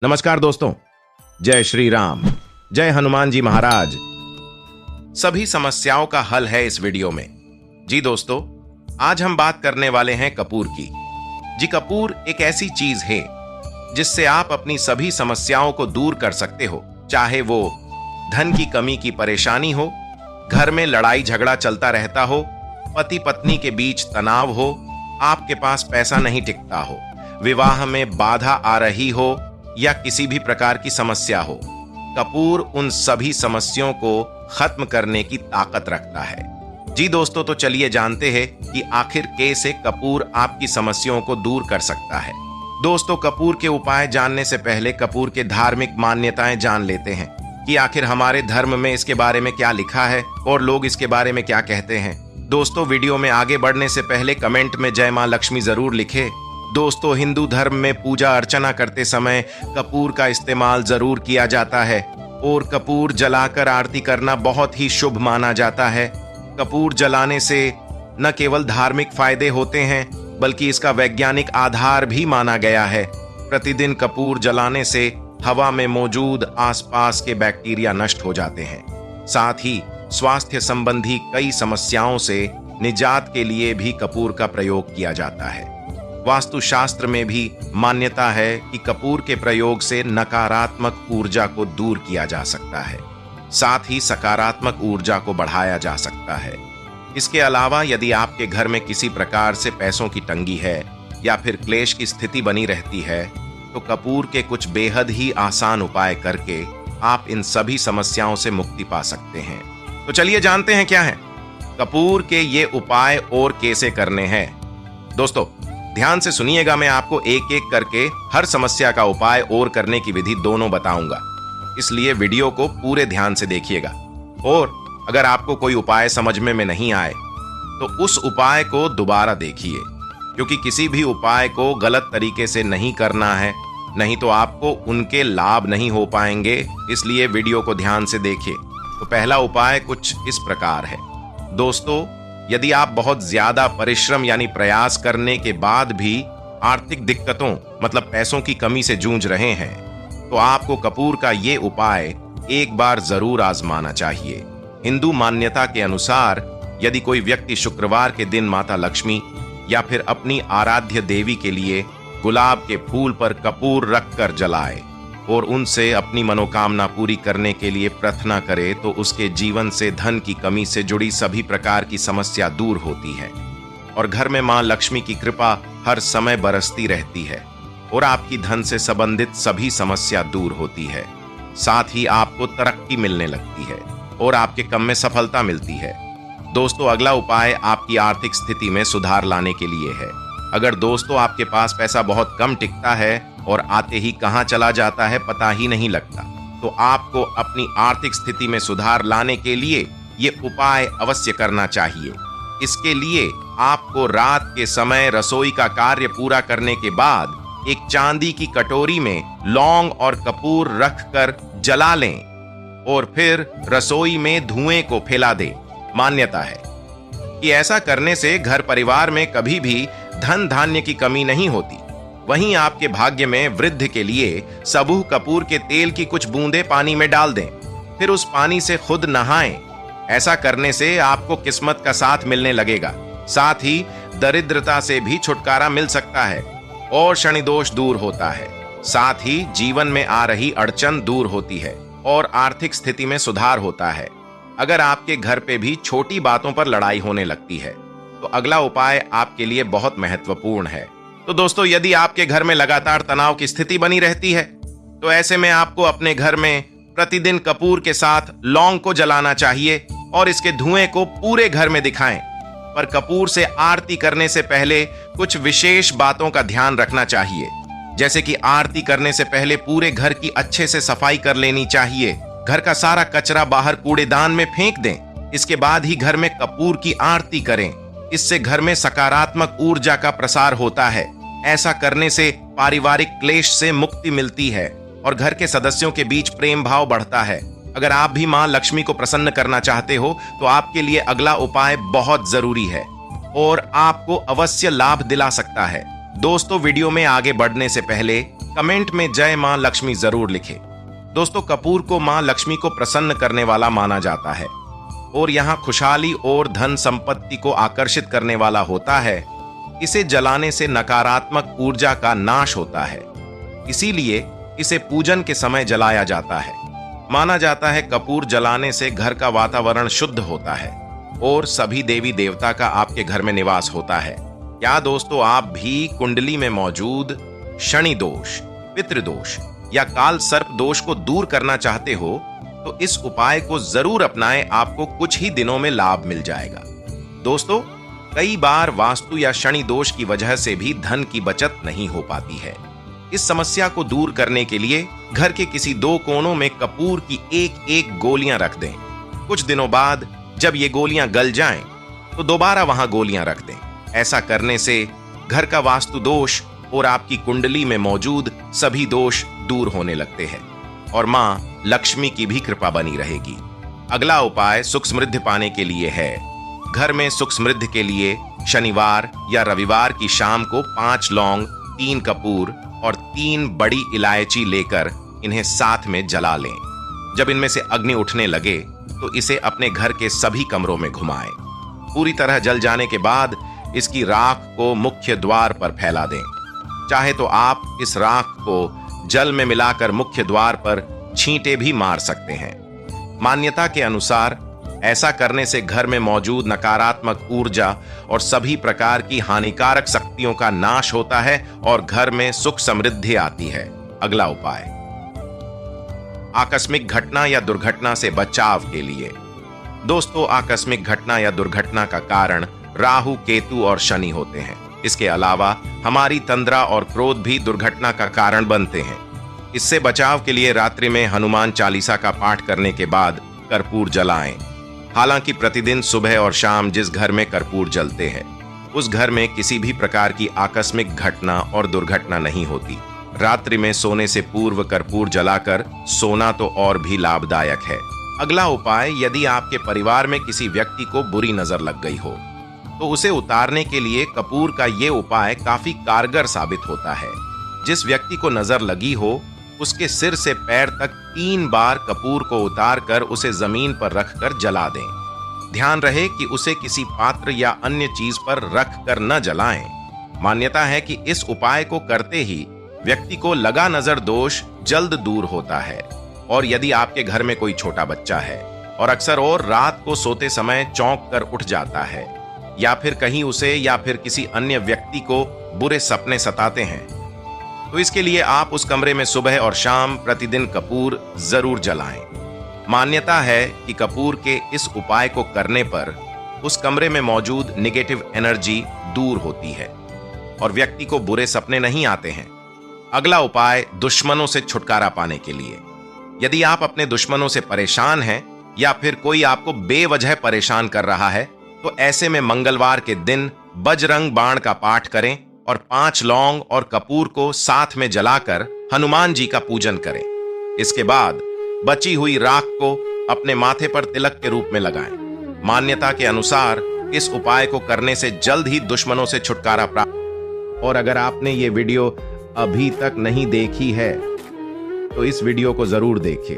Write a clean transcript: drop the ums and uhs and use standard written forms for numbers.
नमस्कार दोस्तों, जय श्री राम, जय हनुमान जी महाराज। सभी समस्याओं का हल है इस वीडियो में। जी दोस्तों, आज हम बात करने वाले हैं कपूर की। जी, कपूर एक ऐसी चीज है जिससे आप अपनी सभी समस्याओं को दूर कर सकते हो, चाहे वो धन की कमी की परेशानी हो, घर में लड़ाई झगड़ा चलता रहता हो, पति पत्नी के बीच तनाव हो, आपके पास पैसा नहीं टिकता हो, विवाह में बाधा आ रही हो या किसी भी प्रकार की समस्या हो। कपूर उन सभी समस्याओं को खत्म करने की ताकत रखता है। जी दोस्तों, तो चलिए जानते हैं कि आखिर कैसे कपूर आपकी समस्याओं को दूर कर सकता है। दोस्तों, कपूर के उपाय जानने से पहले कपूर के धार्मिक मान्यताएं जान लेते हैं कि आखिर हमारे धर्म में इसके बारे में क्या लिखा है और लोग इसके बारे में क्या कहते हैं। दोस्तों, वीडियो में आगे बढ़ने से पहले कमेंट में जय मां लक्ष्मी जरूर लिखें। दोस्तों, हिंदू धर्म में पूजा अर्चना करते समय कपूर का इस्तेमाल जरूर किया जाता है और कपूर जलाकर आरती करना बहुत ही शुभ माना जाता है। कपूर जलाने से न केवल धार्मिक फायदे होते हैं बल्कि इसका वैज्ञानिक आधार भी माना गया है। प्रतिदिन कपूर जलाने से हवा में मौजूद आसपास के बैक्टीरिया नष्ट हो जाते हैं। साथ ही स्वास्थ्य संबंधी कई समस्याओं से निजात के लिए भी कपूर का प्रयोग किया जाता है। वास्तुशास्त्र में भी मान्यता है कि कपूर के प्रयोग से नकारात्मक ऊर्जा को दूर किया जा सकता है, साथ ही सकारात्मक ऊर्जा को बढ़ाया जा सकता है। इसके अलावा यदि आपके घर में किसी प्रकार से पैसों की तंगी है या फिर क्लेश की स्थिति बनी रहती है, तो कपूर के कुछ बेहद ही आसान उपाय करके आप इन सभी समस्याओं से मुक्ति पा सकते हैं। तो चलिए जानते हैं क्या है कपूर के ये उपाय और कैसे करने हैं। दोस्तों, ध्यान से सुनिएगा, मैं आपको एक एक करके हर समस्या का उपाय और करने की विधि दोनों बताऊंगा, इसलिए वीडियो को पूरे ध्यान से देखिएगा। और अगर आपको कोई उपाय समझ में नहीं आए तो उस उपाय को दोबारा देखिए, क्योंकि किसी भी उपाय को गलत तरीके से नहीं करना है, नहीं तो आपको उनके लाभ नहीं हो पाएंगे। इसलिए वीडियो को ध्यान से देखिए। तो पहला उपाय कुछ इस प्रकार है। दोस्तों, यदि आप बहुत ज्यादा परिश्रम यानी प्रयास करने के बाद भी आर्थिक दिक्कतों मतलब पैसों की कमी से जूझ रहे हैं, तो आपको कपूर का ये उपाय एक बार जरूर आजमाना चाहिए। हिंदू मान्यता के अनुसार यदि कोई व्यक्ति शुक्रवार के दिन माता लक्ष्मी या फिर अपनी आराध्य देवी के लिए गुलाब के फूल पर कपूर रखकर जलाए और उनसे अपनी मनोकामना पूरी करने के लिए प्रार्थना करे, तो उसके जीवन से धन की कमी से जुड़ी सभी प्रकार की समस्या दूर होती है और घर में मां लक्ष्मी की कृपा हर समय बरसती रहती है और आपकी धन से संबंधित सभी समस्या दूर होती है। साथ ही आपको तरक्की मिलने लगती है और आपके काम में सफलता मिलती है। दोस्तों, अगला उपाय आपकी आर्थिक स्थिति में सुधार लाने के लिए है। अगर दोस्तों आपके पास पैसा बहुत कम टिकता है और आते ही कहां चला जाता है पता ही नहीं लगता, तो आपको अपनी आर्थिक स्थिति में सुधार लाने के लिए ये उपाय अवश्य करना चाहिए। इसके लिए आपको रात के समय रसोई का कार्य पूरा करने के बाद एक चांदी की कटोरी में लौंग और कपूर रखकर जला लें और फिर रसोई में धुएं को फैला दें। मान्यता है कि ऐसा करने से घर परिवार में कभी भी धन धान्य की कमी नहीं होती। वहीं आपके भाग्य में वृद्धि के लिए सबूह कपूर के तेल की कुछ बूंदें पानी में डाल दें, फिर उस पानी से खुद नहाएं। ऐसा करने से आपको किस्मत का साथ मिलने लगेगा, साथ ही दरिद्रता से भी छुटकारा मिल सकता है और शनि दोष दूर होता है। साथ ही जीवन में आ रही अड़चन दूर होती है और आर्थिक स्थिति में सुधार होता है। अगर आपके घर पे भी छोटी बातों पर लड़ाई होने लगती है, तो अगला उपाय आपके लिए बहुत महत्वपूर्ण है। तो दोस्तों, यदि आपके घर में लगातार तनाव की स्थिति बनी रहती है, तो ऐसे में आपको अपने घर में प्रतिदिन कपूर के साथ लौंग को जलाना चाहिए और इसके धुएं को पूरे घर में दिखाएं। पर कपूर से आरती करने से पहले कुछ विशेष बातों का ध्यान रखना चाहिए, जैसे कि आरती करने से पहले पूरे घर की अच्छे से सफाई कर लेनी चाहिए। घर का सारा कचरा बाहर कूड़ेदान में फेंक दें। इसके बाद ही घर में कपूर की आरती करें। इससे घर में सकारात्मक ऊर्जा का प्रसार होता है। ऐसा करने से पारिवारिक क्लेश से मुक्ति मिलती है और घर के सदस्यों के बीच प्रेम भाव बढ़ता है। अगर आप भी मां लक्ष्मी को प्रसन्न करना चाहते हो, तो आपके लिए अगला उपाय बहुत जरूरी है और आपको अवश्य लाभ दिला सकता है। दोस्तों, वीडियो में आगे बढ़ने से पहले कमेंट में जय मां लक्ष्मी जरूर लिखें। दोस्तों, कपूर को मां लक्ष्मी को प्रसन्न करने वाला माना जाता है और यहाँ खुशहाली और धन संपत्ति को आकर्षित करने वाला होता है। इसे जलाने से नकारात्मक ऊर्जा का नाश होता है, इसीलिए इसे पूजन के समय जलाया जाता है। माना जाता है कपूर जलाने से घर का वातावरण शुद्ध होता है और सभी देवी देवता का आपके घर में निवास होता है। क्या दोस्तों, आप भी कुंडली में मौजूद शनि दोष, पितृदोष या काल सर्प दोष को दूर करना चाहते हो तो इस उपाय को जरूर अपनाएं, आपको कुछ ही दिनों में लाभ मिल जाएगा। दोस्तों, कई बार वास्तु या शनि दोष की वजह से भी धन की बचत नहीं हो पाती है। इस समस्या को दूर करने के लिए घर के किसी 2 कोनों में कपूर की एक गोलियां रख दें। कुछ दिनों बाद जब ये गोलियां गल जाएं, तो दोबारा वहां गोलियां रख दें। ऐसा करने से घर का वास्तु दोष और आपकी कुंडली में मौजूद सभी दोष दूर होने लगते हैं और मां लक्ष्मी की भी कृपा बनी रहेगी। अगला उपाय सुख समृद्धि पाने के लिए है। घर में सुख समृद्धि के लिए शनिवार या रविवार की शाम को 5 लौंग, 3 कपूर और 3 बड़ी इलायची लेकर इन्हें साथ में जला लें। जब इनमें से अग्नि उठने लगे तो इसे अपने घर के सभी कमरों में घुमाएं। पूरी तरह जल जाने के बाद इसकी राख को मुख्य द्वार पर फैला दें। चाहे तो आप इस राख को जल में मिलाकर मुख्य द्वार पर छींटे भी मार सकते हैं। मान्यता के अनुसार ऐसा करने से घर में मौजूद नकारात्मक ऊर्जा और सभी प्रकार की हानिकारक शक्तियों का नाश होता है और घर में सुख समृद्धि आती है। अगला उपाय आकस्मिक घटना या दुर्घटना से बचाव के लिए। दोस्तों, आकस्मिक घटना या दुर्घटना का कारण राहु, केतु और शनि होते हैं। इसके अलावा हमारी तंद्रा और क्रोध भी दुर्घटना का कारण बनते हैं। इससे बचाव के लिए रात्रि में हनुमान चालीसा का पाठ करने के बाद कर्पूर जलाएं। हालांकि प्रतिदिन सुबह और शाम जिस घर में कर्पूर जलते हैं उस घर में किसी भी प्रकार की आकस्मिक घटना और दुर्घटना नहीं होती। रात्रि में सोने से पूर्व कर्पूर जलाकर सोना तो और भी लाभदायक है। अगला उपाय, यदि आपके परिवार में किसी व्यक्ति को बुरी नजर लग गई हो तो उसे उतारने के लिए कपूर का ये उपाय काफी कारगर साबित होता है। जिस व्यक्ति को नजर लगी हो उसके सिर से पैर तक 3 बार कपूर को उतारकर उसे जमीन पर रखकर जला दें। ध्यान रहे कि उसे किसी पात्र या अन्य चीज पर रख कर न जलाएं। मान्यता है कि इस उपाय को करते ही व्यक्ति को लगा नजर दोष जल्द दूर होता है। और यदि आपके घर में कोई छोटा बच्चा है और अक्सर और रात को सोते समय चौंक कर उठ जाता है या फिर कहीं उसे या फिर किसी अन्य व्यक्ति को बुरे सपने सताते हैं तो इसके लिए आप उस कमरे में सुबह और शाम प्रतिदिन कपूर जरूर जलाएं। मान्यता है कि कपूर के इस उपाय को करने पर उस कमरे में मौजूद नेगेटिव एनर्जी दूर होती है और व्यक्ति को बुरे सपने नहीं आते हैं। अगला उपाय दुश्मनों से छुटकारा पाने के लिए। यदि आप अपने दुश्मनों से परेशान हैं या फिर कोई आपको बेवजह परेशान कर रहा है तो ऐसे में मंगलवार के दिन बजरंग बाण का पाठ करें और 5 लौंग और कपूर को साथ में जलाकर हनुमान जी का पूजन करें। इसके बाद बची हुई राख को अपने माथे पर तिलक के रूप में लगाएं। मान्यता के अनुसार इस उपाय को करने से जल्द ही दुश्मनों से छुटकारा प्राप्त। और अगर आपने ये वीडियो अभी तक नहीं देखी है तो इस वीडियो को जरूर देखें।